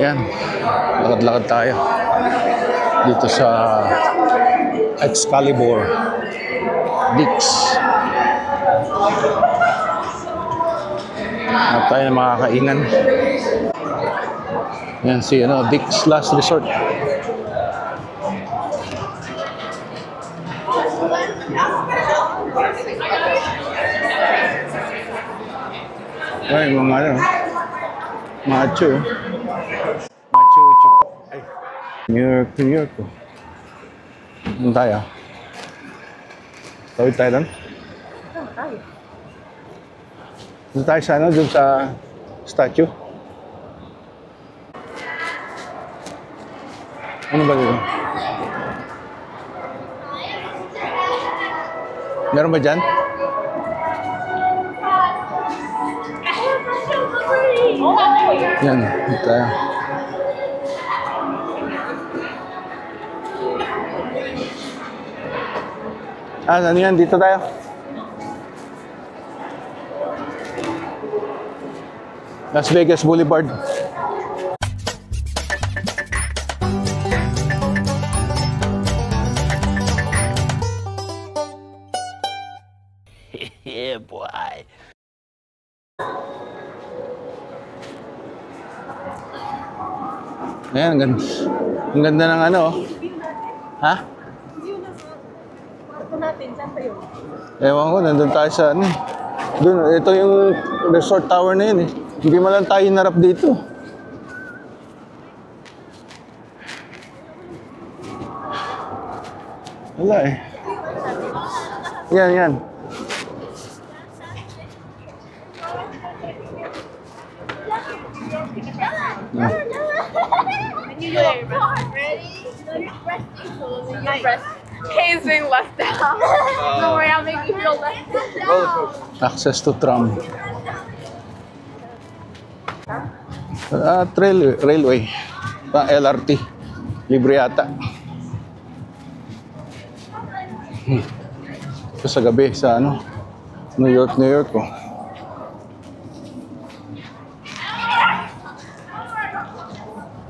Yan, lakad-lakad tayo dito sa Excalibur Dix. Hanap tayo ng makakainan. Yan si Dix Last Resort. Ay, mga macho. Macho. Ay. New York. Ano tayo? Tawid tayo doon? Doon tayo sa doon sa statue. Ano ba dito? Meron ba dyan? Yan, dito tayo. Ano yan? Dito tayo. Las Vegas Boulevard. Yeah, boy. Ayan, ang ganda ng Ha? Ito natin, saan pa yun? Ewan ko, nandun tayo sa Doon, ito yung resort tower na yun Hindi man lang tayo hinarap dito. Wala Yan. Hayes being left out. Don't worry, I'll make you feel left out. Access to tram. Railway. LRT. Libre yata. Ito sa gabi sa New York.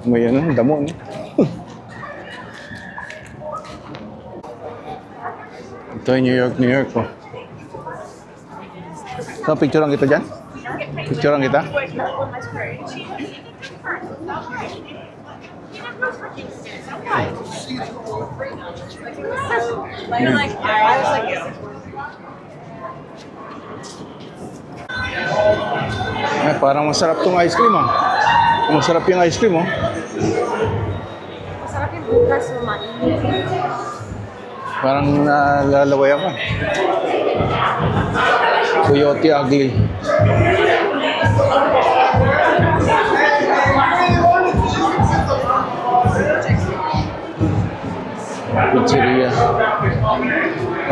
May damo Ito yung New York So, picturean kita dyan? Picturean kita? Ay, parang masarap tong ice cream Masarap yung ice cream Masarap yung bukas mainit. Parang nalalaway ako. Coyote Ugly. Pizzeria.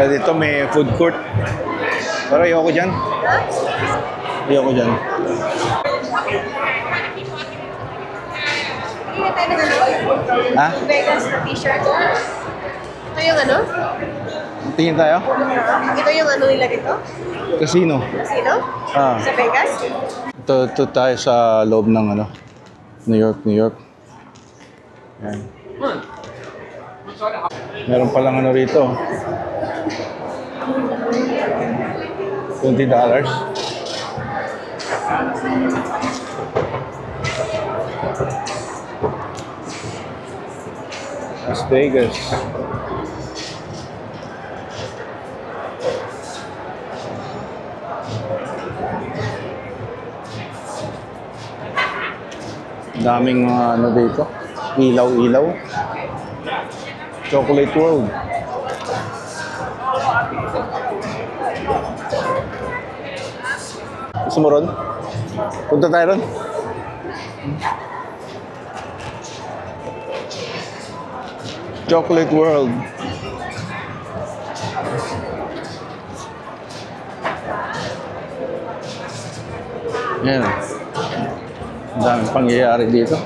Dito may food court. Pero ayoko dyan. Hindi tayo ng Ha? Vegas na t-shirt. Ito yung Tingin tayo? Ito yung nila dito? Casino. Casino? Ah. Sa Vegas? Ito tayo sa loob ng New York. Yan. Meron palang rito. $20. Las Vegas. Daming dito. Ilaw. Chocolate World. Gusto mo ron? Punta tayo ron? Chocolate World. Yan. Ang daming pangyayari dito.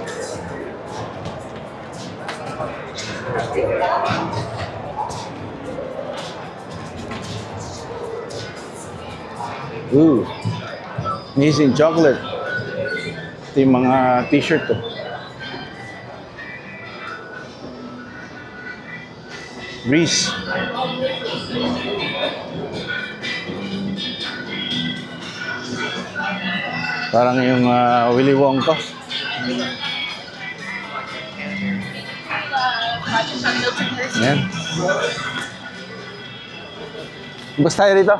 Amazing chocolate. Ito yung mga t-shirt to. Greece. Parang yung Willy Wonka. Yan. Basta tayo rito.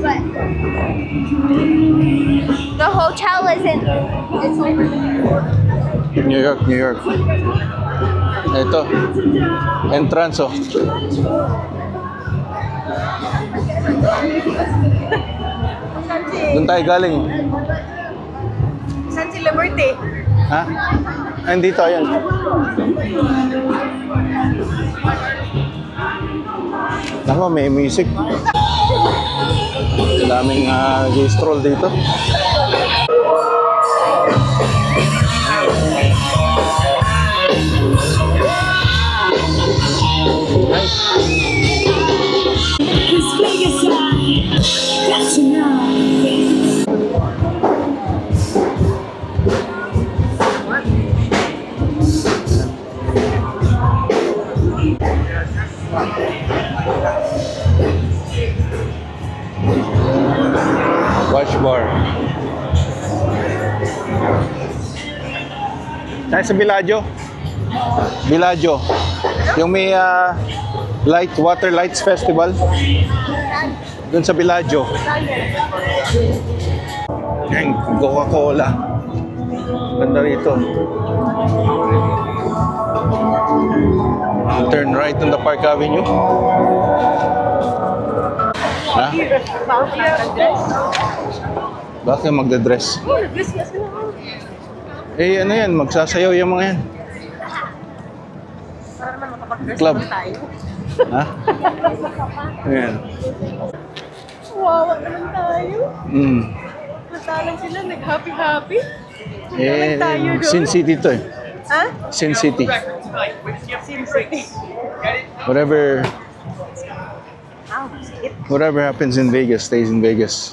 But the hotel isn't. It's over there. New York, New York. Ito. Entrance, oh. Doon tayo galing. San si Liberty? Ha? Andito, ayan. Nako, may music. Daming stroll dito. Watch bar. Tayo sa Bellagio. Bellagio. Yung may Water Lights Festival. Doon sa Bellagio. Yan, Coca-Cola. Ganda rito. Turn right on the Park Avenue. Ha? Bakit magdadress? Eh, ano yan? Magsasayaw yung mga yan. Para naman makapag-dress Club. tayo. Ha? Ayan. Wawa naman tayo. Mm. Masalang sila, nag-happy-happy. Eh, tayo doon. Sin City to eh. Ha? Sin City. Sin City. Whatever Wow, sakit. whatever happens in Vegas stays in Vegas.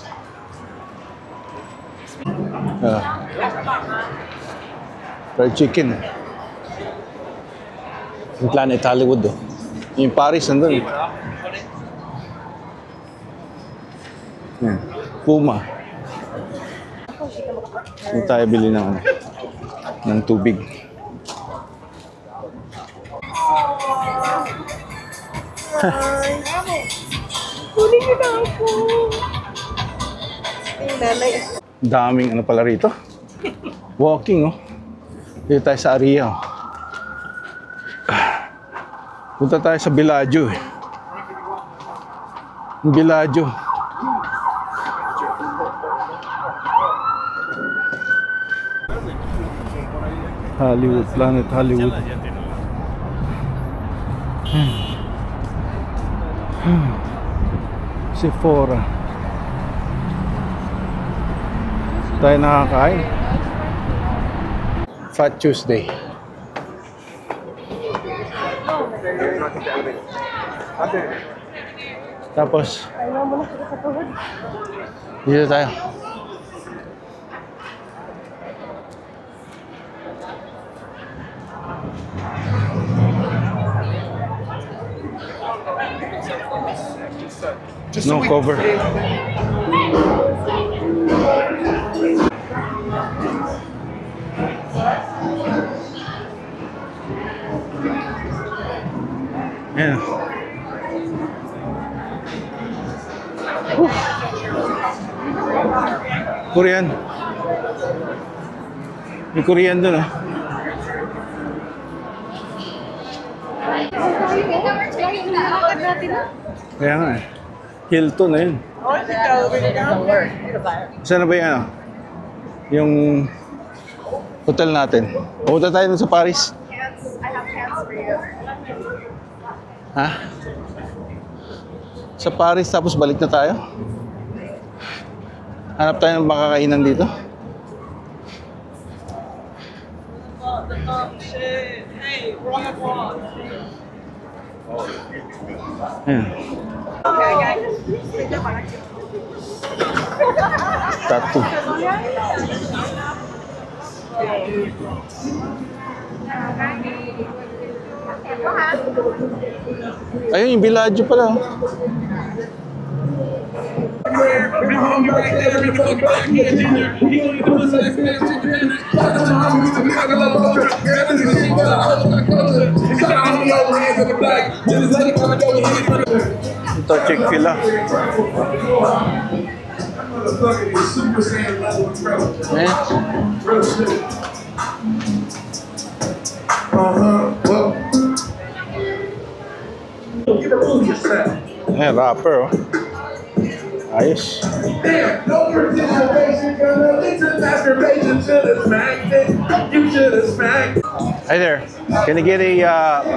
Fried chicken. Yung Planet Hollywood, oh. Yung Paris, nandun. Yan. Puma. Hindi tayo bili ng tubig. Kunin niyo na ako. Yung nanay. Daming ano pala rito. Walking, oh. Dito tayo sa area, oh. Punta tayo sa Bellagio, eh. Bellagio. Hollywood, Planet Hollywood. Sephora. Tayo nakakain. Fat Tuesday. Tapos, Ayaw mo na kita sa tuhod. dito tayo. No cover. Ayan. Korean. May Korean dun, ah. Lakad natin na. Kaya nga eh. Hilton na yun. Oh, ikaw. Saan na ba yung ano? Yung hotel natin. Pumunta tayo dun sa Paris. I have pants for you. Ha? Sa Paris tapos balik na tayo? Hanap tayo ng makakainan dito? Ayan. Okay, guys. Tattoo. Ayun, yung Villaggio pala. Ito, Chick-fil-A. Eh, rapper, oh. Ayos. No participation, gonna listen masturbation to the smack. You should have smacked. Hi there. Can I get a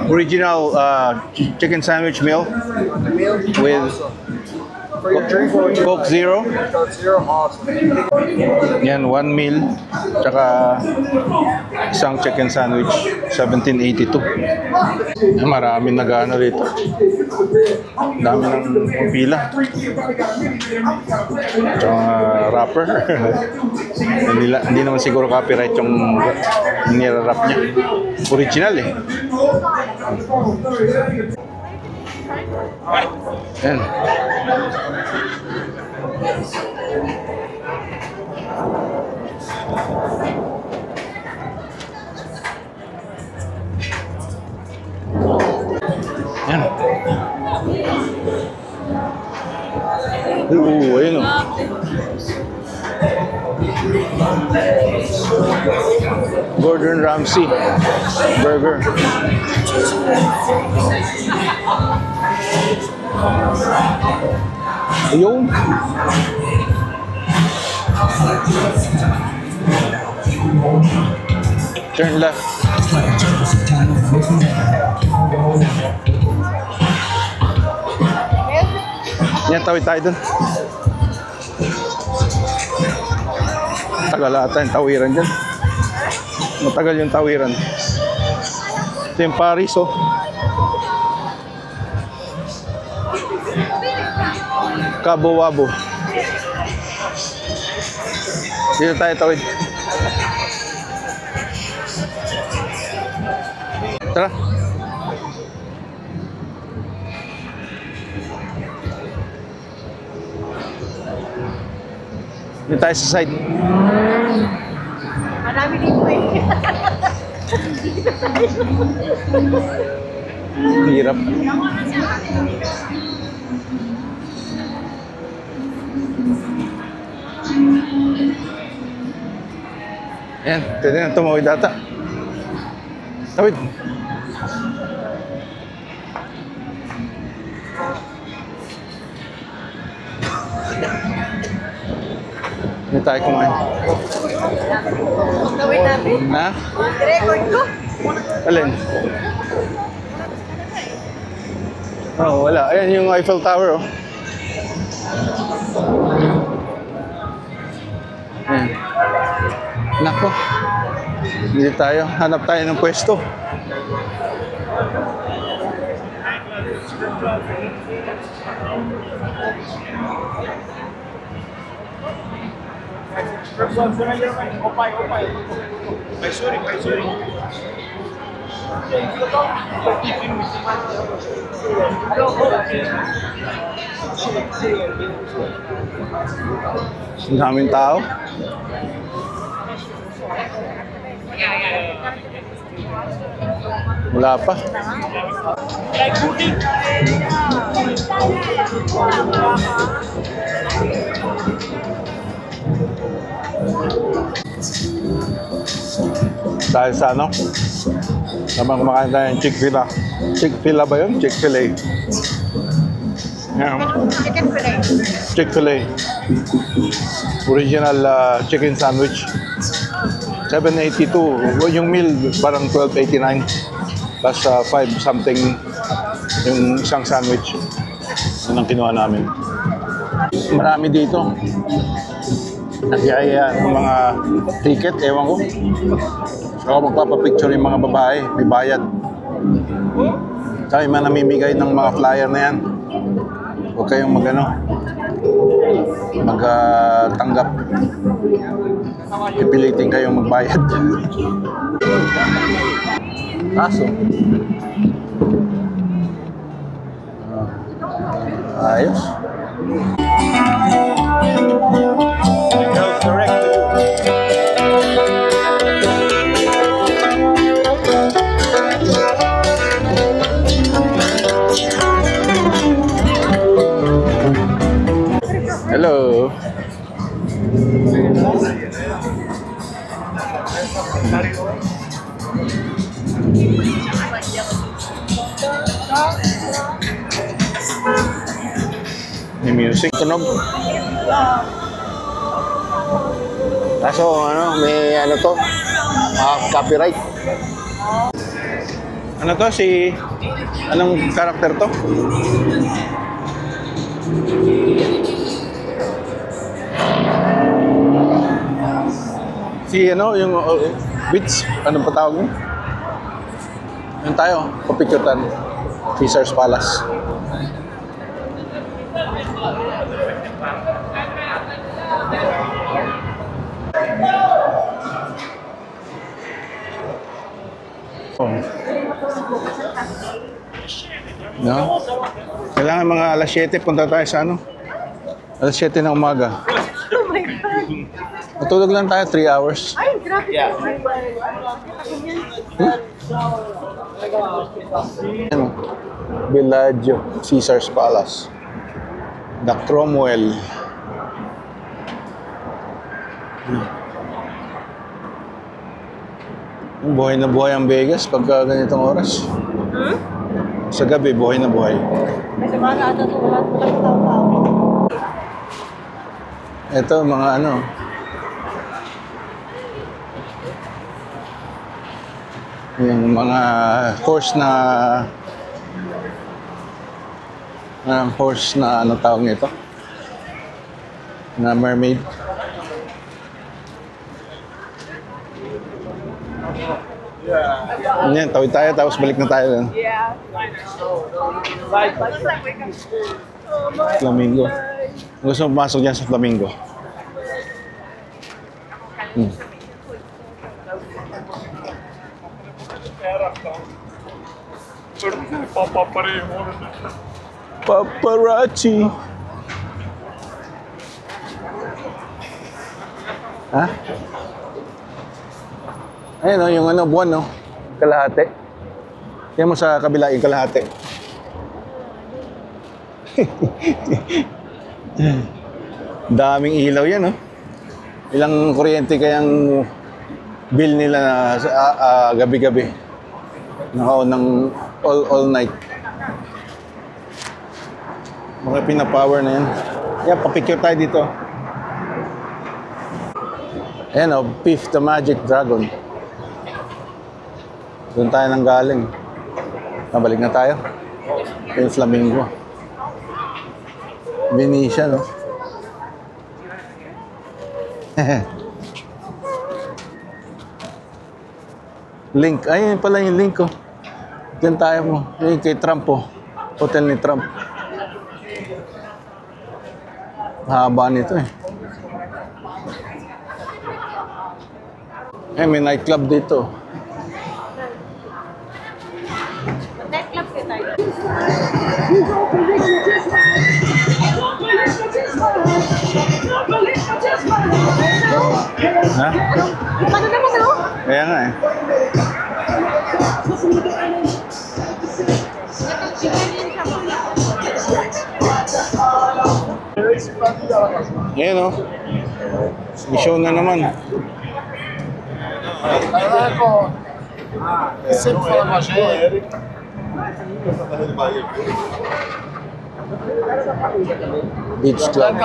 original chicken sandwich meal with For your drink, what would you Coke Zero? Coke Zero, awesome. Yan, 1 meal. Tsaka isang chicken sandwich. 1782. Maraming nag-ano rito. Dami ng pila. Tsaka rapper. Hindi naman siguro copyright yung nirarap niya. Original eh. Yan. Yan. Ayun o. Gordon Ramsay burger. Ayun. Turn left. Yan, tawid tayo dun. Tagal ata yung tawiran dyan. Matagal yung tawiran. Ito yung Paris, oh. Cabo Wabo. Dito tayo tawid. Tara. Dito tayo sa side. Marami dito eh. Hirap. Ayan, pwede na tumawid ata. Tawid. Hindi tayo kumain. Gawin natin. Na? Record ko. Alin? Oh, wala. Ayan yung Eiffel Tower, oh. Ayan. Nako. Hindi tayo. Hanap tayo ng pwesto. Ang daming tao. Wala pa. Dahil sa ano? Habang kumakain tayo ng Chick-fil-A. Chick-fil-A ba yun? Chick-fil-A. Yeah. Chicken fillet. Chick-fil-A. Original chicken sandwich. 782. Yung meal parang 1289. Plus 5 something yung isang sandwich. Yun ang kinuha namin. Marami dito. Nagyaya ng mga ticket, ewan ko. Ako magpapapicture yung mga babae, may bayad. Tsaka yung mga namimigay ng mga flyer na yan. Huwag kayong magtanggap. Pipilitin kayong magbayad. Kaso. Ayos. No, correct. Hello. May music tunog. Kaso may to, copyright. Ano to anong karakter to? Yung beach, anong patawag mo? Yung tayo, papicturean. Caesar's Palace. Oh. No? Kailangan mga alas 7 punta tayo sa alas 7 ng umaga. Oh my God. Matulog lang tayo 3 hours. Ay, grabe. Yeah. Bellagio, Caesar's Palace. The Cromwell. Buhay na buhay ang Vegas pagka ganitong oras. Sa gabi, buhay na buhay. Kasi mga ata ito, wala tao-tao. Ito, mga yung mga horse na tawag nito? Na mermaid. Yan, tawid tayo tapos balik na tayo. Yeah. Flamingo. Gusto mo pumasok dyan sa Flamingo? Paparazzi. Ha? Ayun yung buwan, kalahati. Yan mo sa kabila, yung kalahati. Daming ilaw yan, Ilang kuryente kayang bill nila na gabi-gabi. Naka-on ng all night. Mga pinapower na yan. Yan, papicture tayo dito. Ayan Piff the Magic Dragon. Doon tayo nang galing. Nabalik na tayo. Yung Flamingo. Venetian, Link. Ayun pala yung link, Diyan tayo mo. Yung kay Trump, Hotel ni Trump. Haba nito, may nightclub dito. Nightclub kayo tayo. Ha? Paano naman, Kaya nga, Ayan, May show na naman. Beach Club.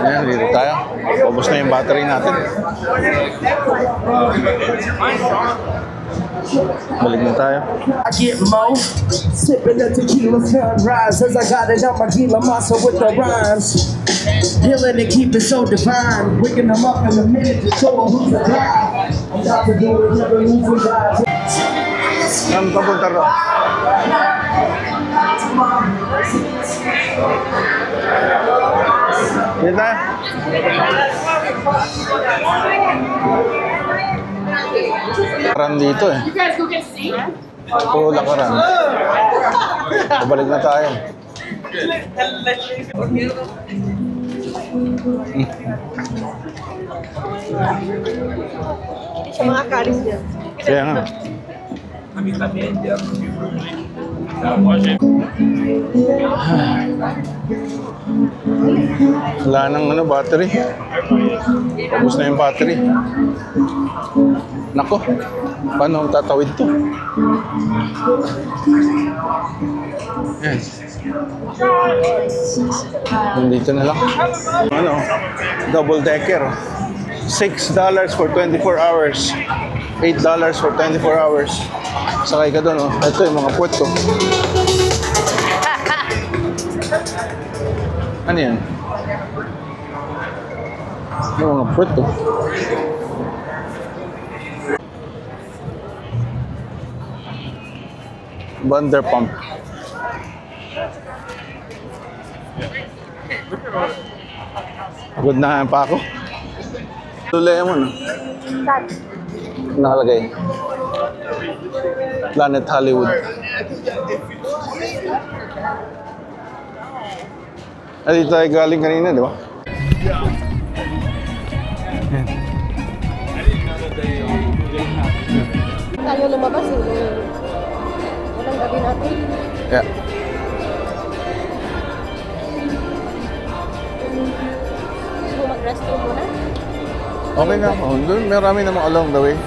Ayan, dito tayo. Ubus na yung battery natin. Balik na tayo. I get mo, sipping the tequila sunrise as I got it on my gila muscle with the rhymes. Healing and keep it so divine. Waking them up in a minute to show them who's alive. I'm about to do it, never losing guys. Saan papunta ro? Dito tayo. Lakaran dito eh. You guys go get seat. Puro lakaran. Pabalik na tayo. Siya mga karis niya. Kaya nga. Wala nang battery. Ubus na yung battery. Nako, paano tatawid to? Yan. Nandito na lang. Ano? Double decker. $6 for 24 hours. $8 for 24 hours. Sakay ka doon, oh. Ito yung mga puwet ko. Ano yan? Yung mga puwet ko. Vanderpump. Pagod na pa ako. Lemon. Nakalagay. Planet Hollywood. Dito tayo galing kanina, di ba? Tayo lumabas eh. Walang gabi natin. Yeah. Gusto mo mag-restroom muna? Okay na ako. Doon, marami namang along the way.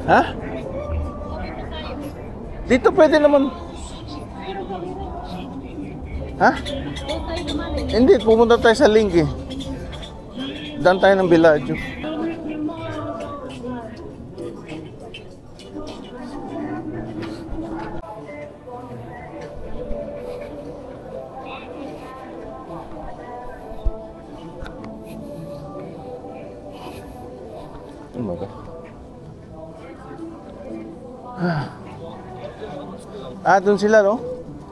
Ha? Dito pwede naman. Ha? Hindi, pumunta tayo sa link eh. Daan tayo ng Bellagio. Ano ba? Doon sila, no?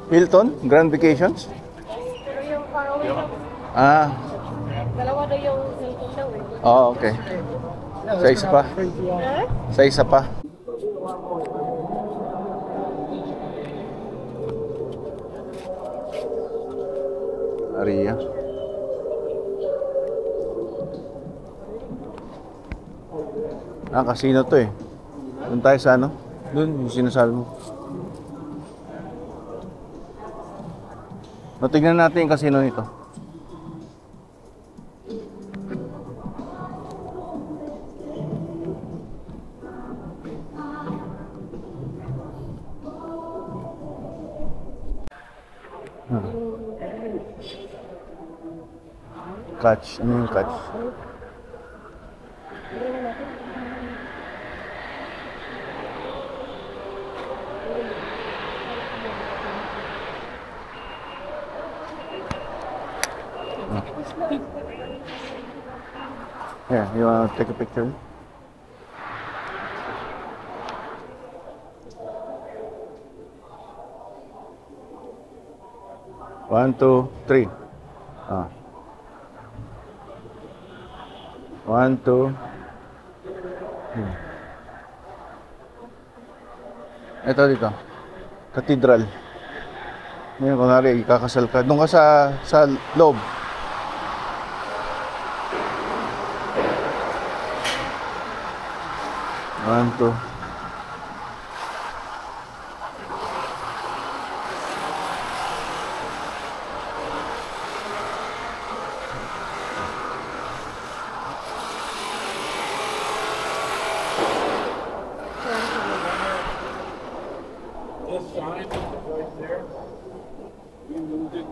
Hilton, Grand Vacations. Pero yung far away daw. Dalawa daw yung Hilton daw eh. Oh, okay. Sa isa pa. Sa isa pa. Aria. Casino to eh. Doon tayo sa ano? Doon, yung sinasabi mo. Tignan natin yung casino nito. Catch. Ano yung catch? Yeah, you want to take a picture? One, two, three. One, two. Ito dito. Cathedral. Ngayon, kunwari, ikakasal ka. Doon ka sa loob. One, two. This sign is right there. We moved it.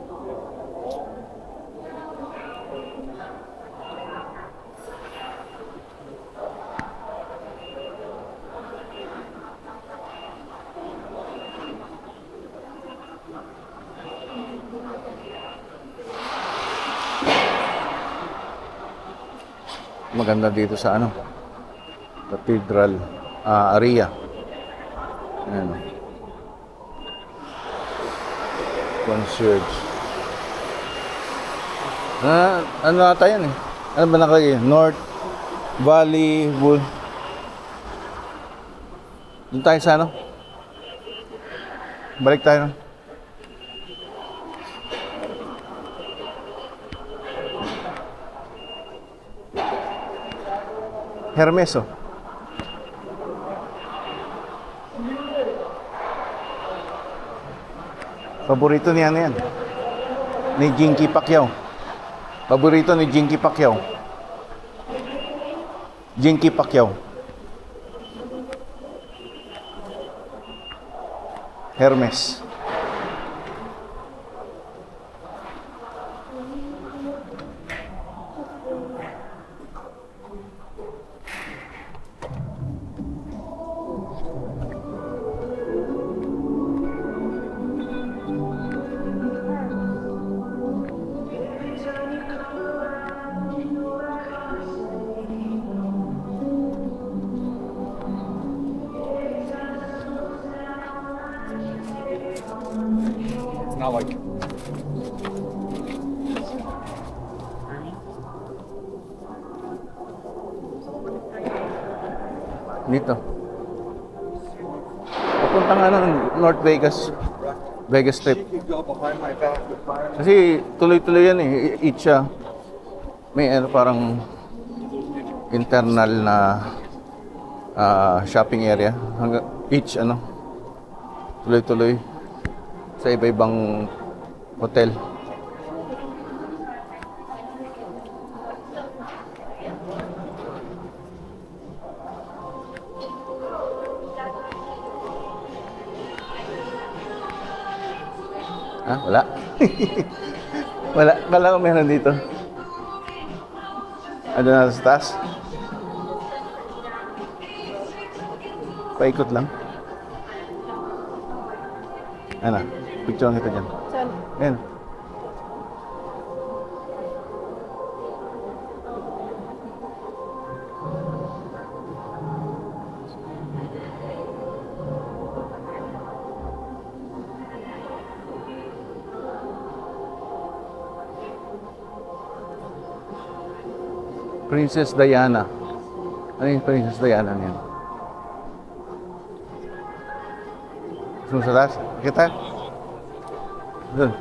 Maganda dito sa ano? Cathedral, area. Ayan. Concierge. Ano ata yan eh? Ano ba nakalagay? North Valley Wood. Doon tayo sa ano? Balik tayo. Hermes, oh. Paborito niya na yan. Ni Jinky Pacquiao. Paborito ni Jinky Pacquiao. Jinky Pacquiao. Hermes. It's not like Dito. Papuntang ano, North Vegas. Vegas Strip. you go behind my back with fire. Kasi tuloy-tuloy yan eh. Each may ano, parang internal na shopping area. Hanggang each ano, tuloy-tuloy sa iba-ibang hotel. Ah, wala. Wala. Kala ko meron dito. Ano na sa taas? Paikot lang. Ano? Picture kita dyan. Saan? Ayan. Princess Diana. Ano yung Princess Diana niyan? Gusto mo sa taas? Kita? Doon.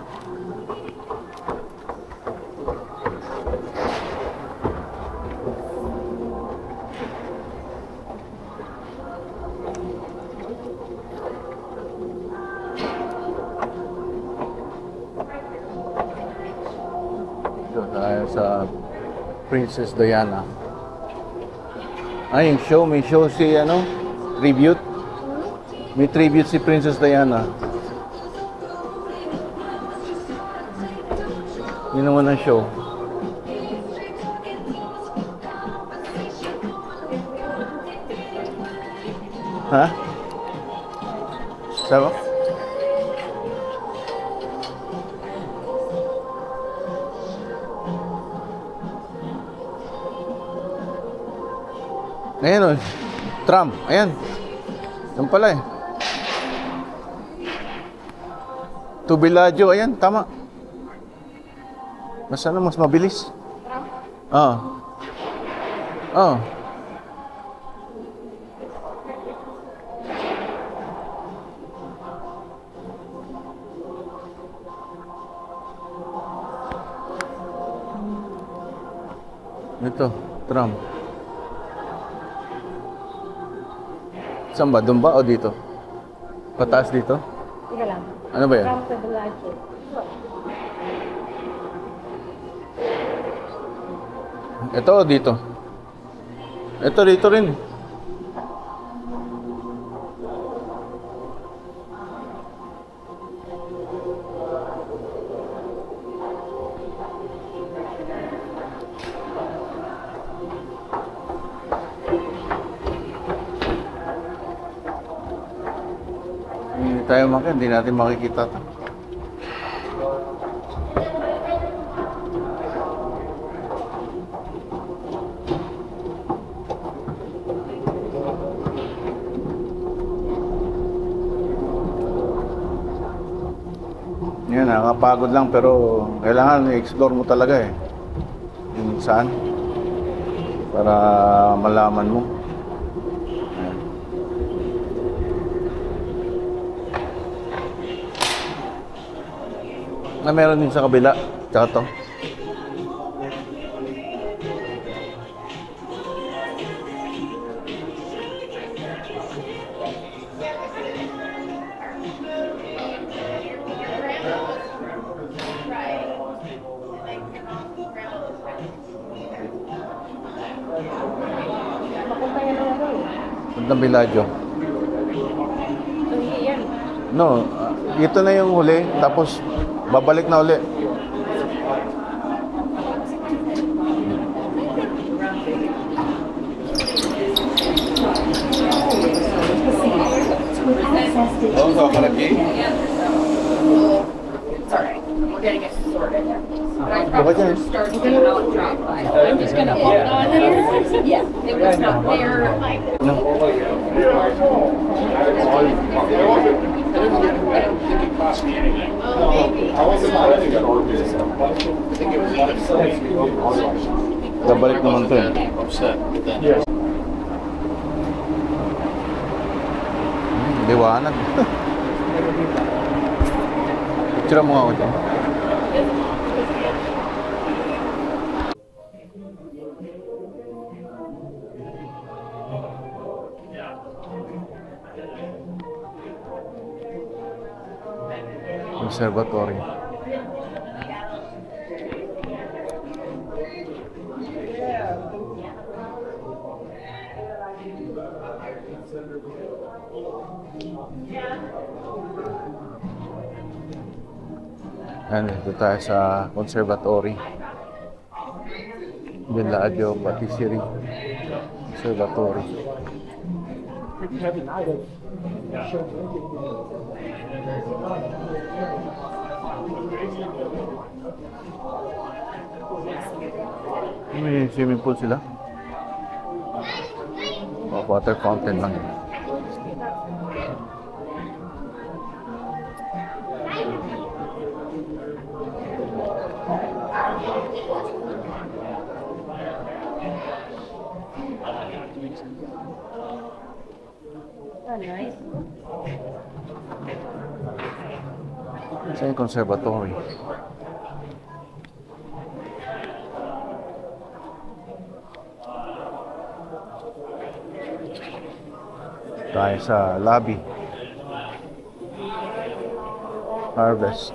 Doon tayo sa Princess Diana. Ay, yung show. May show si, ano, tribute. May tribute si Princess Diana. Yun naman ang show. Ha? Sabi? Ayan o. Trump. Ayan. Yan pala eh. Tubiladyo. Ayan. Tama. Mas ano, mas mabilis. Oo. Oo. Ito, tram. Saan ba? Doon ba o dito? Pataas dito? Ika lang. Ano ba yan? From the Bellagio. Ito o dito? Ito dito rin. Hindi tayo makin, hindi natin makikita ito. Yan, nakakapagod lang pero kailangan i-explore mo talaga eh. Yung saan. Para malaman mo. Ayan. Na meron din sa kabila. Tsaka to. Papunta yan na ano eh. Puntang Bellagio. So, yan. No, ito na yung huli. Tapos babalik na uli. Bakit yan? I'm just gonna hold on here. Yeah, it was not there. No. Babalik naman to eh. Liwanag. Picture mo nga ako dyan. Observatory. Ayan, dito tayo sa conservatory. Bellagio Patisserie Conservatory. May swimming pool sila. Water fountain lang yun. Oh, nice. Sa yung conservatory. Tayo sa lobby. Harvest.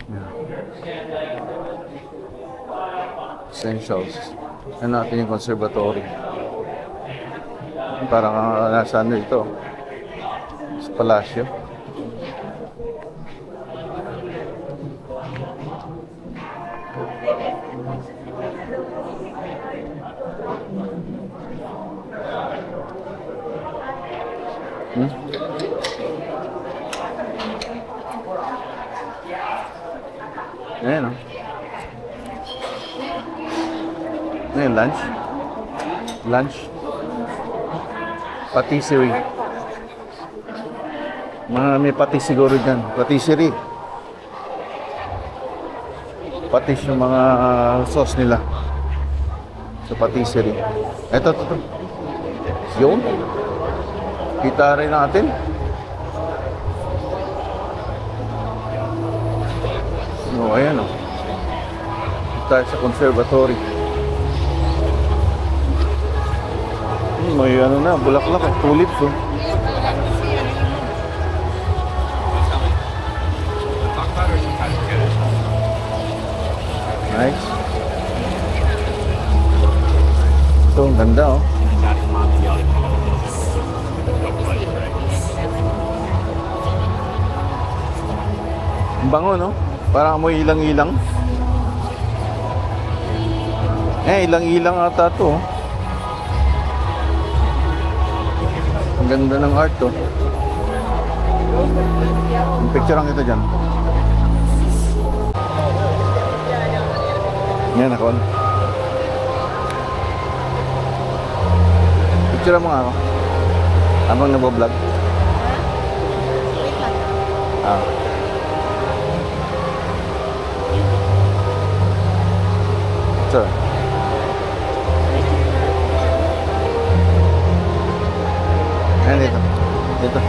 Yeah. Essentials. Yan natin yung conservatory. Parang nasa ano ito. Sa palasyo. Ayan o. Ano yung lunch? Lunch? Patisserie. May patis siguro dyan. Patisserie. Patis yung mga sauce nila. Sa patisserie. Ito. Yun. Kita rin natin. Oh, ayan oh. Tayo sa conservatory. May ano na, bulaklak at tulips oh. Nice. Ito, ang ganda oh. Ang bango no? Parang amoy ilang-ilang. Ilang-ilang ata to oh. Ang ganda ng art to. Yung picture ang ito dyan. Yan ako. Picture mo nga ako. Habang nagbablog. Ah. Sure. Ayan dito. Dito.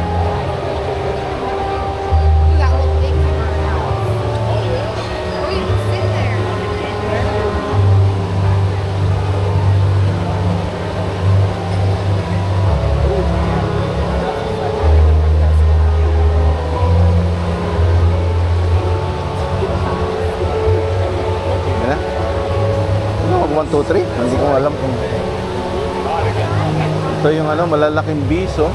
Yan na. Ano, 1, 2, 3? Hindi ko alam kung... Ito yung ano, malalaking biso.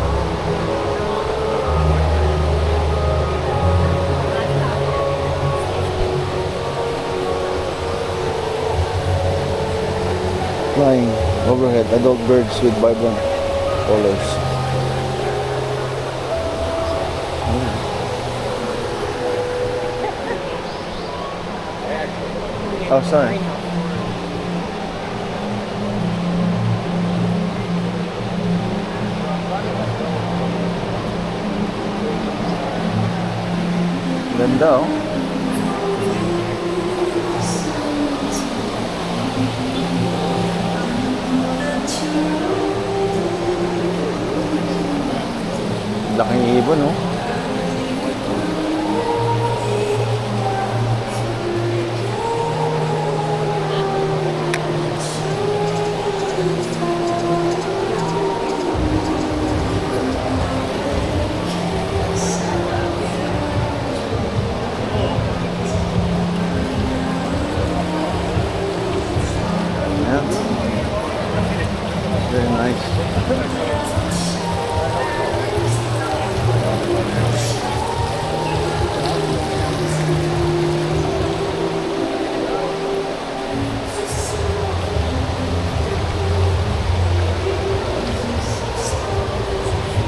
Flying overhead, adult birds with vibrant colors. Oh, sorry. Ganda oh. Laking ibon oh. Yeah. Very nice.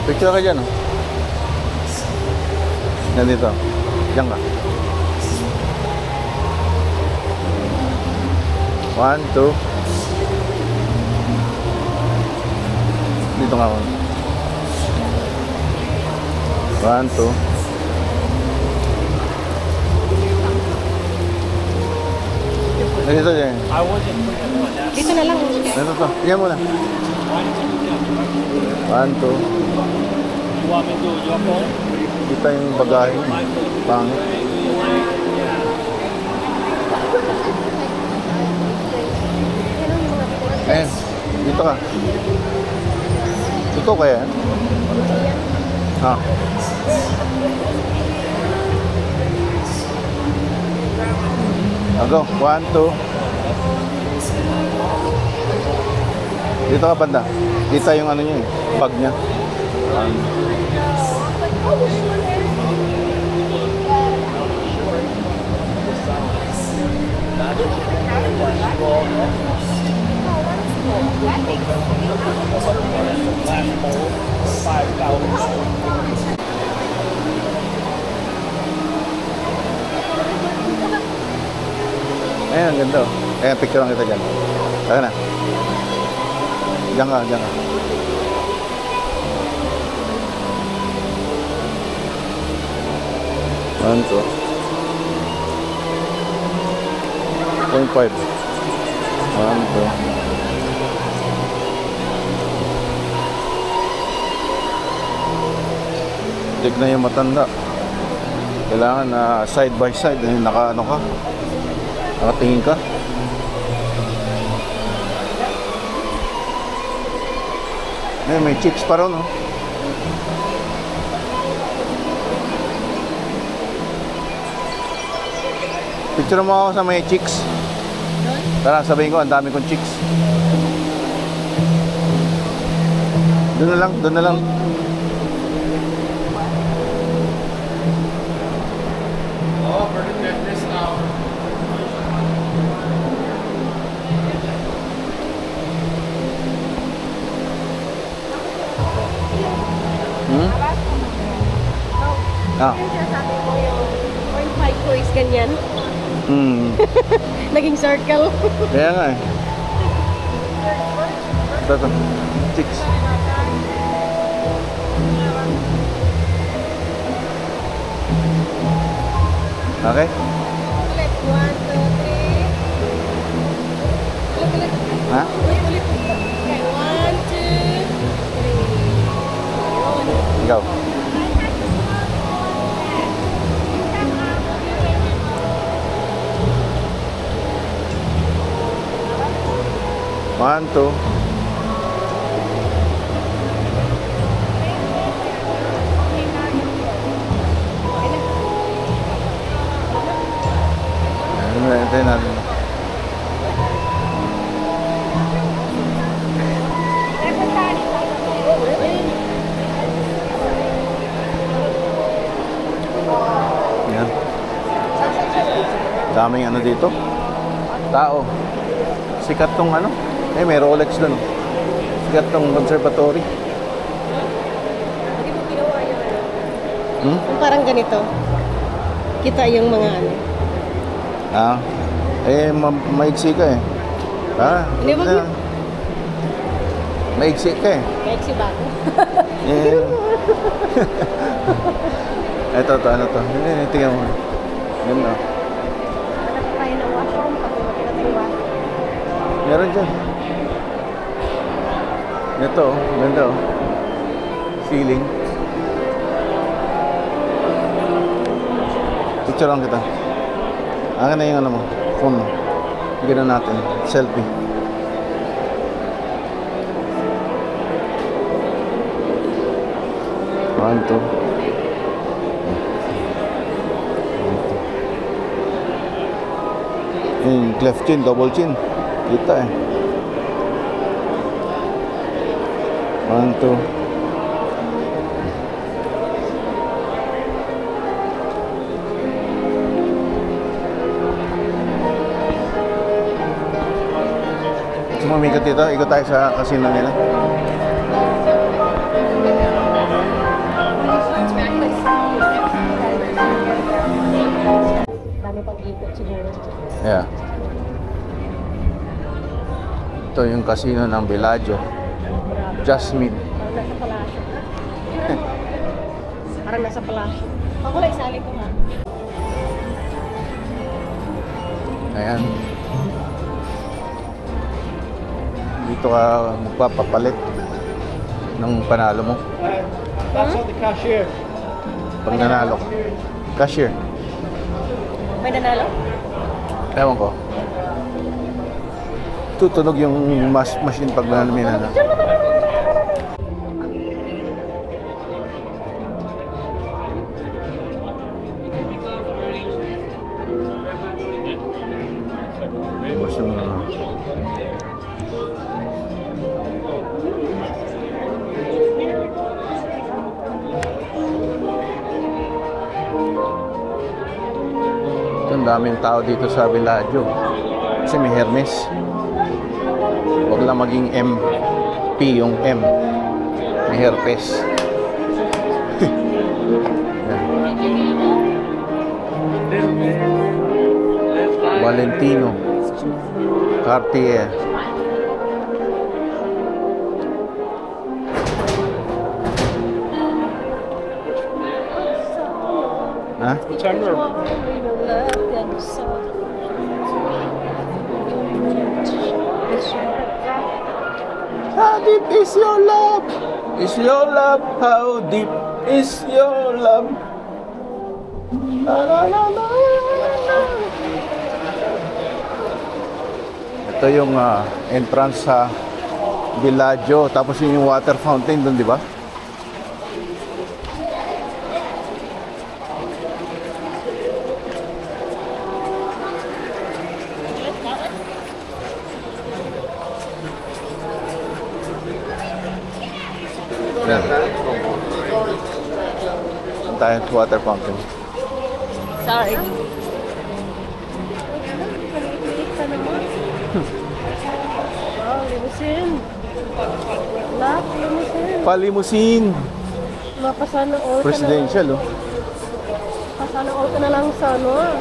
Picture ka dyan oh. Yan dito. Diyan ka. 1, 2. Dito nga ako. 1, 2. Dito dyan. Dito na lang. Dito to. Yan muna. 1, 2. Kita yung bagahe. Pangit. Ayan. Dito ka. Ito kaya? Ah. Go. 1, 2. Dito ka banda. Kita yung ano niya eh. Bag niya. 1. Ayan, ang ganda oh. Ayan, picture lang kita dyan. Taka na. Diyan ka, diyan ka. Ano to? 0.5. 1, 2. Tignan yung matanda. Kailangan na side by side, naka ano ka, nakatingin ka. May chicks pa ron, no? Picture mo ako sa may chicks. Tara, sabihin ko, ang dami kong chicks. Doon na lang, doon na lang. Oh, for the fitness now. Hmm? Ah. Sabi ko yung 0.5 ko is ganyan. Hmm. Naging circle. Kaya nga eh. Ito. Chicks. Okay? Ulit. 1, 2, 3. Ulit. Ha? Ulit. Okay, 1, 2, 3. Ikaw. One, two. Hintayin natin. Yan. Daming ano dito. Tao. Sikat tong ano. May Rolex doon. Sikat tong conservatory. Hindi mo ginawa yung ano. Hmm? Yung parang ganito. Kita yung mga ano. Ah. Maigsi ka eh. Ah. Hindi mo yan. Maigsi ka eh. Kahit si Bato. Eh. Ito, ano to? Tingnan mo. Ganda. Hanap tayo ng washroom. Pag makita tayo washroom. Meron dyan. Ito, oh. Ganda oh. Ceiling. Picture lang kita. Akin na yung ano mo. Phone mo. Bigyan na natin. Selfie. One, two. Yung cleft chin, double chin. Kita eh. One, two. Sumamikot dito, ikot tayo sa casino nila. Dami pang ikot siguro. Yeah. Ito yung casino ng Bellagio. Jasmine. Parang nasa palasyo. Parang nasa palasyo. Ako lang isali ko ha. Ayan. Dito ka magpapapalit ng panalo mo. That's all the cashier. Pag nanalo ka. Cashier. May nanalo? Ewan ko. Tutunog yung machine pag nanalo. Basta mo na. Ito, ang daming tao dito sa Bellagio. Kasi may Hermes. Huwag lang maging MP yung M. May herpes. Valentino. Cartier. Ha? September. How deep is your love? Is your love? How deep is your love? Ito yung entrance sa Bellagio. Tapos yun yung water fountain doon, di ba? Yan. Ang tayo sa water fountain. Sorry. Maliit ka naman. Wow, limousine. Lap, limousine. Palimusin. Mapasana all ka na. Presidential, oh. Pasana all ka na lang sa ano.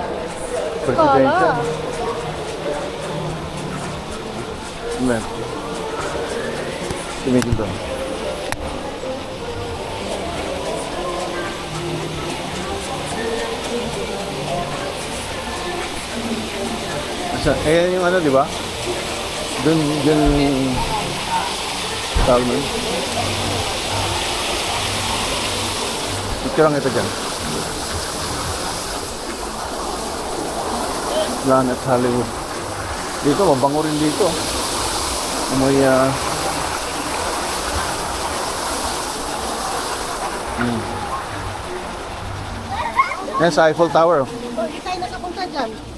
Presidential. Kala. Amen. Tumigil doon. Ayan yung ano, di ba? Doon tawag nun. Picture lang ito dyan. Planet Hollywood. Dito, mabango rin dito. Amoy, Yan sa Eiffel Tower. Hindi tayo nakapunta dyan.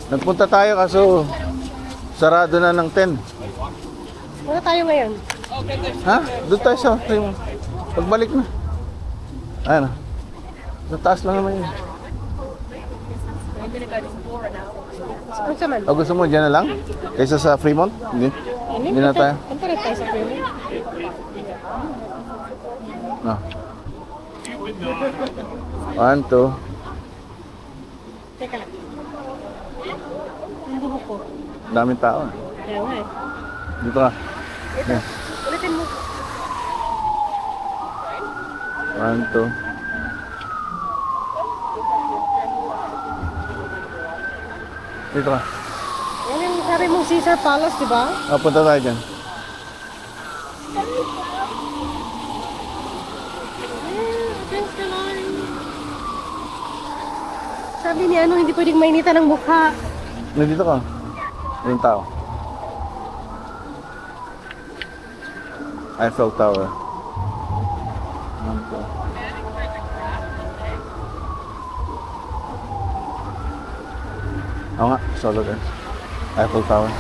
Nagpunta tayo kaso sarado na ng 10. Wala tayo ngayon. Ha? Doon tayo sa pagbalik na. Ayan. Sa taas lang naman yun. Ano sa man? O gusto mo dyan na lang? Kaysa sa Fremont? Hindi na tayo. Punta rin tayo sa Fremont. No. 1, 2. Teka lang. Hindi mo po. Daming tao. Kaya nga eh. Dito ka. Ito. Ulitin mo. 1, 2. Dito ka. Yan yung sabi mong Caesar Palace, di ba? Punta tayo dyan. Sabi ni ano, hindi pwedeng mainitan ng mukha. Nandito ka. Yung tao. Eiffel Tower. 1, 2. Oo nga, solo din. Eiffel Tower.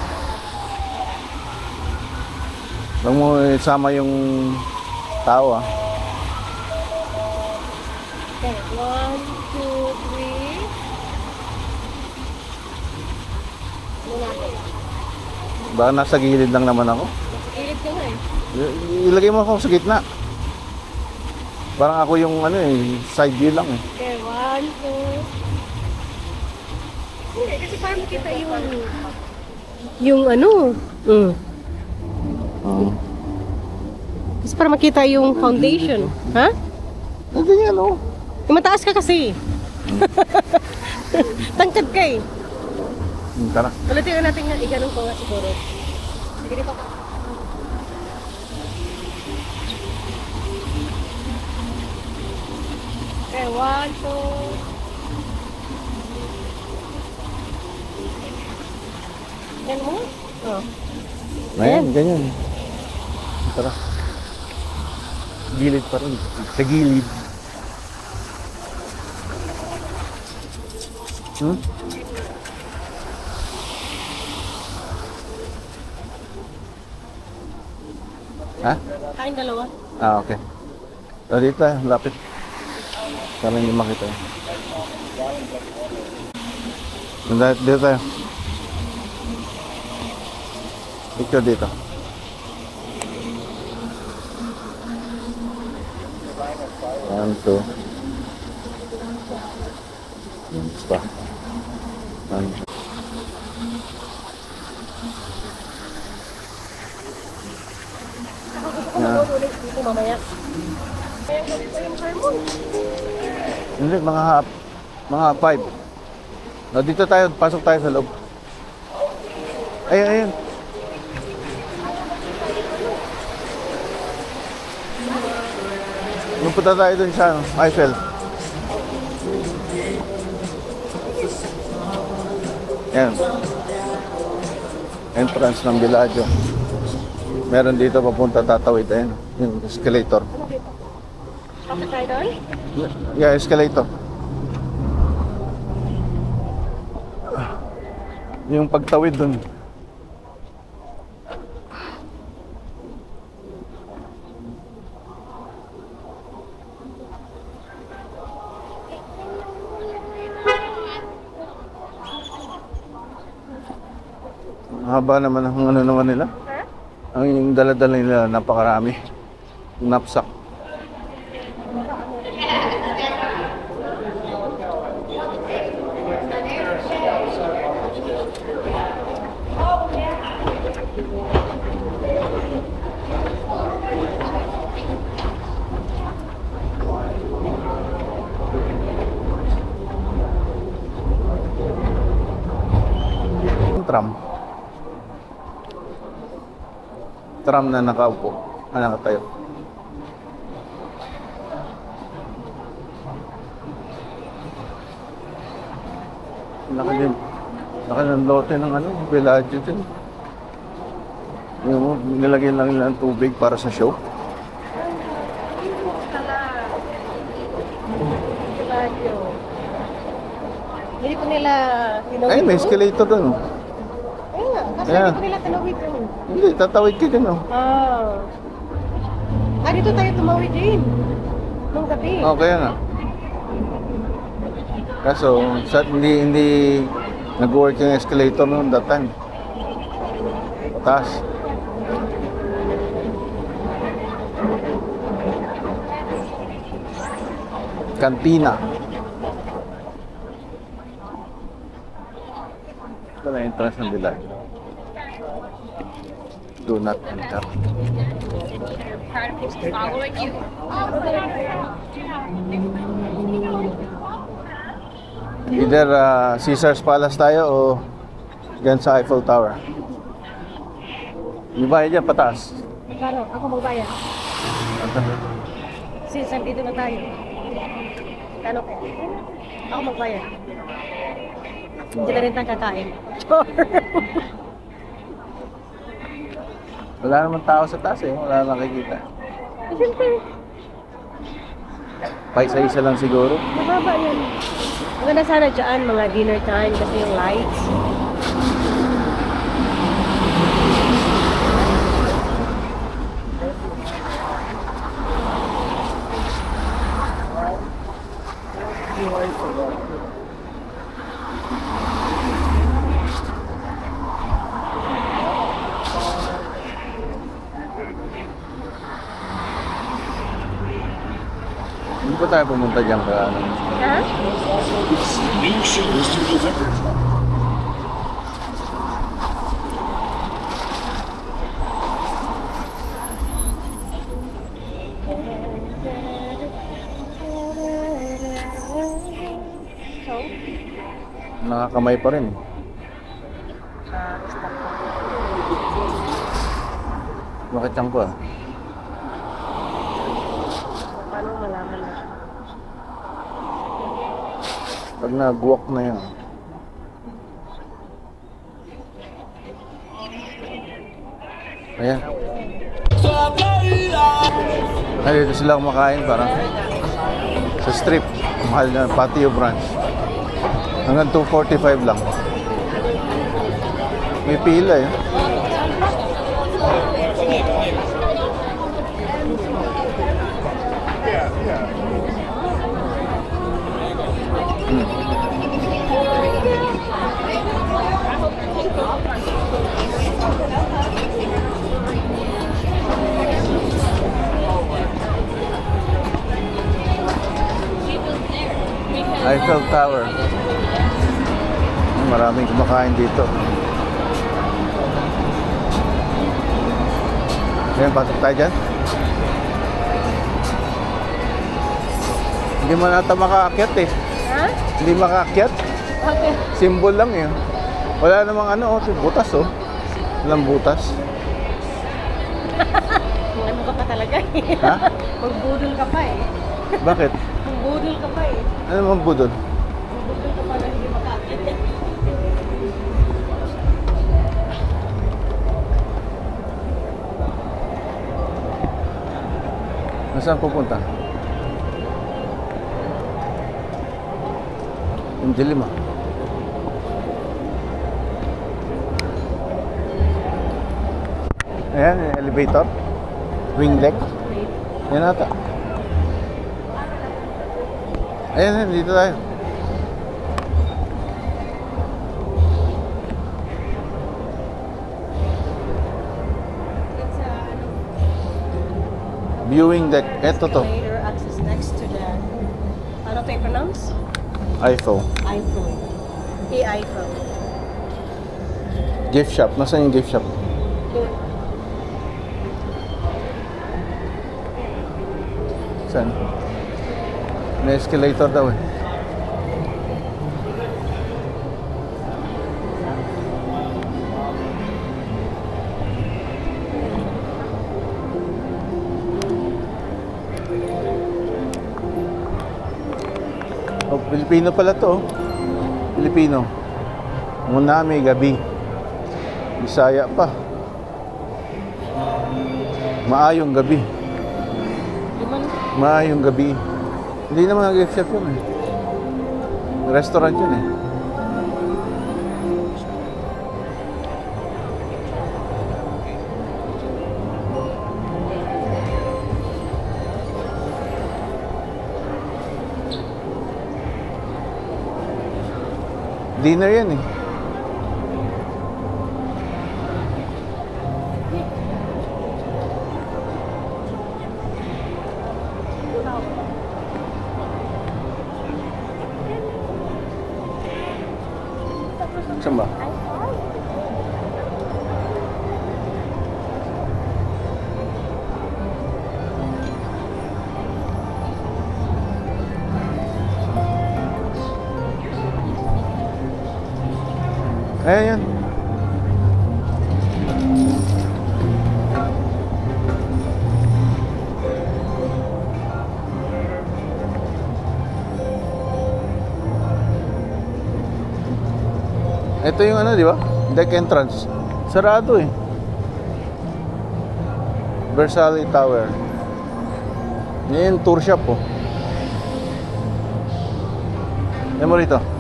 Huwag mo isama yung tao, ah. Okay, 1, 2, 3. Ano natin? Baka nasa gilid lang naman ako. Gilid ka nga eh. Ilagay mo ako sa gitna. Parang ako yung ano eh, side view lang eh. Okay, 1, 2. Hindi, kasi parang makita yung ano. Kasi para makita yung foundation. Ha? Hindi nga no. Yung mataas ka kasi. Tangkad ka eh. Tara. Ulitin natin nga, iganong ko nga siguro. Sige dito ka. Okay, 1, 2. Yan mo? Oh. Ayan, ganyan. Tara. Gilid pa rin. Sa gilid. Ha? Kain dalawa. Okay. O, dito tayo, lapit. Para hindi makita. Dito tayo. Picture dito. One, two. Pa. One. Ulit dito mamaya. Kaya gabi pa yung harmon. Hindi, mga 5. O, dito tayo, pasok tayo sa loob. Ayun, ayun. Punta tayo dun sa Eiffel. Yan. Entrance ng Bellagio. Meron dito papunta tatawid. Ayan. Yung escalator. Ano dito? Kapit tayo doon? Yeah, escalator. Yung pagtawid dun. Haba naman ang ano naman nila. Ha? Ang yung dala-dala nila napakarami. Knapsack. Tram. Tram na nakaupo. Nakatayo. Laki ng lote ng ano, Bellagio din. Yung nilagyan lang nila ng tubig para sa show. Bellagio. Hindi ko nila tinawid. Ay, may escalator doon. Oh. Ayun nga, kasi Ayan. hindi ko nila tinawid doon. Hindi, tatawid ka din. Oh. Dito tayo tumawid din. Nung gabi. Oh, kaya nga. Kaso, hindi nag-work yung escalator noon that time. Taas. Kantina. Ito na entrance ng Bellagio. Do not enter. Either Caesar's Palace tayo o dyan sa Eiffel Tower. Yung bayad dyan, pataas. Paano? Ako magbayad. Since dito na tayo. Ano kaya? Ako magbayad. Hindi na rin tayong kakain. Wala naman tao sa taas eh. Wala nakikita. Siyempre, Paisa-isa lang siguro. mababa yan. Maganda sana dyan, mga dinner time kasi yung lights. Hindi pa tayo pumunta dyan ka ano. Ha? New shows to deliver. So, Nakakamay pa rin. Bakit siyang ko ah? paano malaman na? Pag nag-walk na yan. Ayan. Ay, dito sila kumakain parang sa strip. Mahal na patio branch. Hanggang 245 lang. May pila eh. Eiffel Tower. Maraming kumakain dito. Ayan, pasok tayo dyan. Hindi man ata makaakyat eh. Ha? Hindi makaakyat. Okay. Symbol lang eh. Wala namang ano, butas oh. Walang butas. Ano ka pa talaga eh. Ha? Magbudol ka pa eh. Bakit? Magbudol ka pa eh. Ano naman budol? Magbudol ka pa na hindi makakit. Saan pupunta? Yung dilim ah. Ayan, yung elevator. Wing deck. Yan ata. Ayan, dito tayo. Viewing deck. Eto to. Later access next to the, ano to i-pronounce? iPhone. iPhone. iPhone. Gift shop. Nasaan yung gift shop? Saan? May escalator daw eh. Oh, Pilipino pala to. Oh. Pilipino. Munami gabi. Bisaya pa. Maayong gabi. Maayong gabi. Hindi naman nag-gift shop yun eh. Restaurant yun eh. Dinner yan eh. Saan ba? Ayan yan. Ito yung ano, di ba? Deck entrance. Sarado eh. Versailles Tower. Yan yung tour shop oh. Yan mo rito.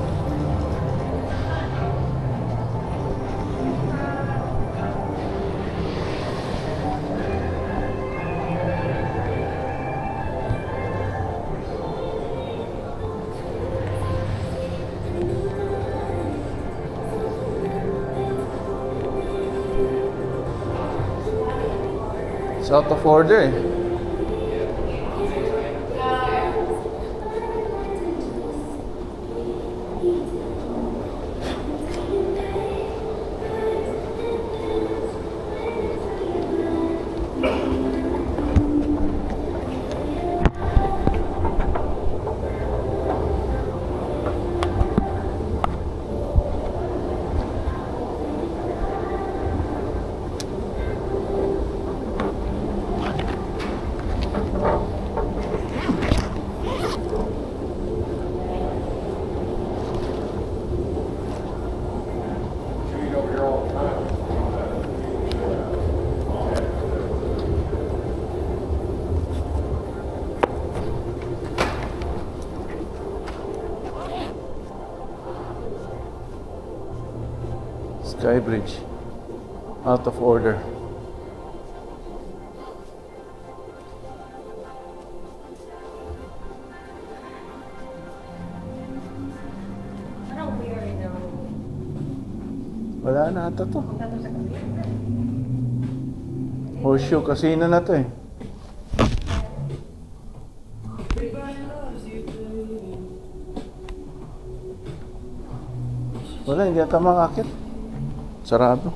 It's out of order eh. Sky Bridge. Out of order. Parang weird na. Wala na ata to. Horseshoe Casino na to eh. Wala, hindi ata makakit. Sarado.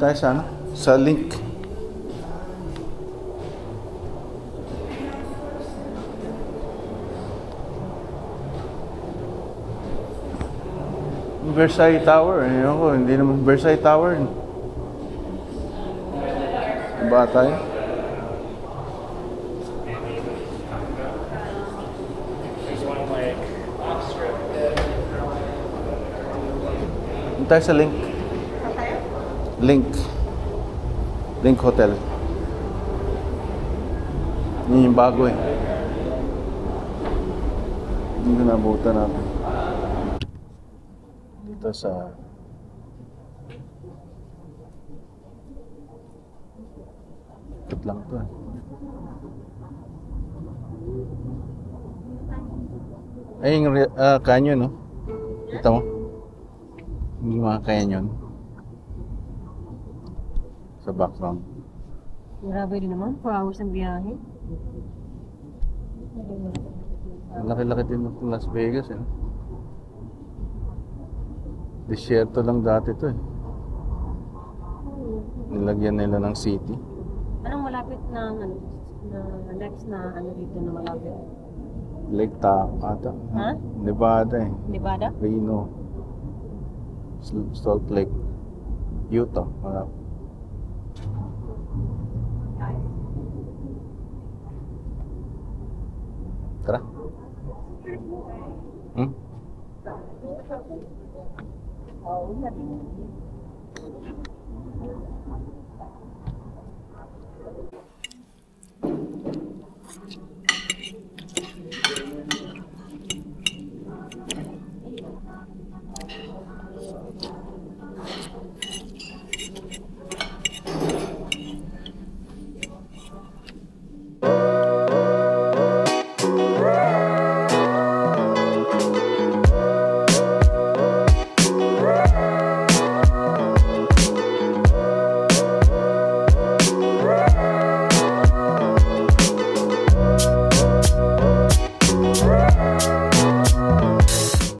Tayo sa ano? Sa link. Versailles Tower. Ayun ko, hindi naman Versailles Tower. Ba tayo? Tayo sa link. Link. Link Hotel. Yun yung bago eh. Hindi ko nabutan natin. Dito sa... Ikot lang to eh. Ay, yung canyon, no? Kita mo? Yung mga canyon. Sa background. Grabe rin naman, 4 hours ng biyahe. Ang laki-laki din ng Las Vegas, eh. Disyerto lang dati to, eh. Nilagyan nila ng city. Anong malapit na, ano, na next na ano dito na malapit? Lake Tahoe ata. Ha? Nevada, eh. Nevada? Reno. Salt Lake. Utah. Marap. Tara. Hmm?